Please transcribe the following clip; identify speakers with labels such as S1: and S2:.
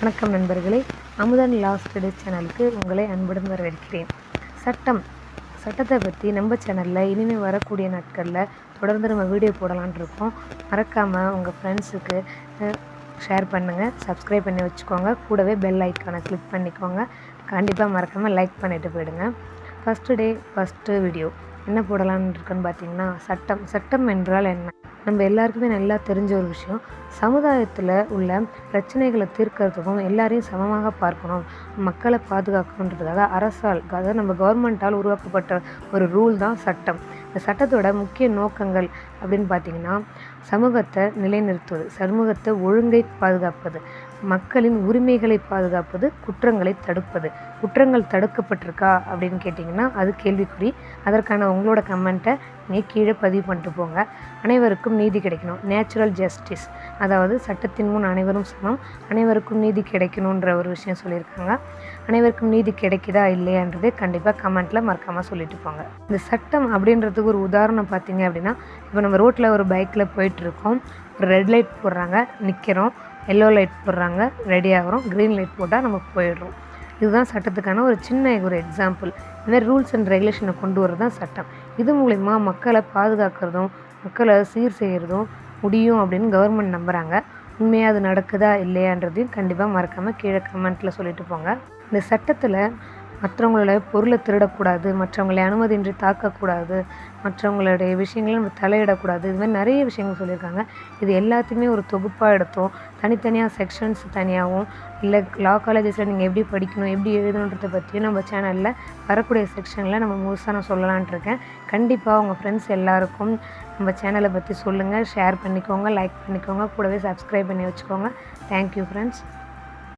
S1: வணக்கம் நண்பர்களே, அமுதன் லா ஸ்டடி சேனலுக்கு உங்களை அன்புடன் வரவேற்கிறேன். சட்டத்தை பற்றி நம்ம சேனலில் இனிமேல் வரக்கூடிய நாட்களில் தொடர்ந்து நம்ம வீடியோ போடலான் இருக்கோம். மறக்காமல் உங்கள் ஃப்ரெண்ட்ஸுக்கு ஷேர் பண்ணுங்கள், சப்ஸ்கிரைப் பண்ணி வச்சுக்கோங்க. கூடவே பெல் ஐக்கானை கிளிக் பண்ணிக்கோங்க. கண்டிப்பாக மறக்காமல் லைக் பண்ணிவிட்டு போயிடுங்க. ஃபஸ்ட்டு வீடியோ என்ன போடலான்னு இருக்குன்னு பார்த்தீங்கன்னா, சட்டம் என்றால் என்ன? நம்ம எல்லாருக்குமே நல்லா தெரிஞ்ச ஒரு விஷயம். சமுதாயத்தில் உள்ள பிரச்சனைகளை தீர்க்கறதுக்கும் எல்லாரையும் சமமாக பார்க்கணும், மக்களை பாதுகாக்கணுன்றதுக்காக அதாவது நம்ம கவர்மெண்ட்டால் உருவாக்கப்பட்ட ஒரு ரூல் தான் சட்டம். இந்த சட்டத்தோட முக்கிய நோக்கங்கள் அப்படின்னு பார்த்திங்கன்னா, சமூகத்தை நிலைநிறுத்துவது, சமூகத்தை ஒழுங்கை பாதுகாப்பது, மக்களின் உரிமைகளை பாதுகாப்பது, குற்றங்களை தடுப்பது. குற்றங்கள் தடுக்கப்பட்டிருக்கா அப்படின்னு கேட்டிங்கன்னா அது கேள்விக்குறி. அதற்கான உங்களோட கமெண்ட்டை நீங்கள் கீழே பதிவு பண்ணிட்டு போங்க. அனைவருக்கும் நீதி கிடைக்கணும், நேச்சுரல் ஜஸ்டிஸ், அதாவது சட்டத்தின் முன் அனைவரும் சமம், அனைவருக்கும் நீதி கிடைக்கணுன்ற ஒரு விஷயம் சொல்லியிருக்காங்க. அனைவருக்கும் நீதி கிடைக்குதா இல்லையான்றதே கண்டிப்பாக கமெண்ட்டில் மறக்காமல் சொல்லிட்டு போங்க. இந்த சட்டம் அப்படின்றதுக்கு ஒரு உதாரணம் பார்த்தீங்க அப்படின்னா, இப்போ நம்ம ரோட்டில் ஒரு பைக்கில் போயிட்டுருக்கோம், ஒரு ரெட் லைட் போடுறாங்க, நிற்கிறோம், எல்லோ லைட் போடுறாங்க, ரெடி ஆகிறோம், க்ரீன் லைட் போட்டால் நம்ம போயிடுறோம். இதுதான் சட்டத்துக்கான ஒரு சின்ன எக்ஸாம்பிள். இந்த மாதிரி ரூல்ஸ் அண்ட் ரெகுலேஷனை கொண்டு வரது தான் சட்டம். இது மூலிமா மக்களை பாதுகாக்கிறதும் மக்களை சீர் செய்கிறதும் முடியும் அப்படின்னு கவர்மெண்ட் நம்புகிறாங்க. உண்மையாக அது நடக்குதா இல்லையான்றதையும் கண்டிப்பாக மறக்காமல் கீழே கமெண்ட்டில் சொல்லிட்டு போங்க. இந்த சட்டத்தில் மற்றவங்களோட பொருளை திருடக்கூடாது, மற்றவங்களை அனுமதியின்றி தாக்கக்கூடாது, மற்றவங்களுடைய விஷயங்களை நம்ம தலையிடக்கூடாது, இது மாதிரி நிறைய விஷயங்கள் சொல்லியிருக்காங்க. இது எல்லாத்தையுமே ஒரு தொகுப்பாக எடுத்தோம், தனித்தனியாக செக்ஷன்ஸ் தனியாகவும், இல்லை லா காலேஜஸில் நீங்கள் எப்படி படிக்கணும், எப்படி எழுதணுன்றதை பற்றியும் நம்ம சேனலில் வரக்கூடிய செக்ஷனில் நம்ம முழுசாக நான் சொல்லலான்ட்டு இருக்கேன். கண்டிப்பாக உங்கள் ஃப்ரெண்ட்ஸ் எல்லாருக்கும் நம்ம சேனலை பற்றி சொல்லுங்கள், ஷேர் பண்ணிக்கோங்க, லைக் பண்ணிக்கோங்க, கூடவே சப்ஸ்கிரைப் பண்ணி வச்சுக்கோங்க. Thank you friends.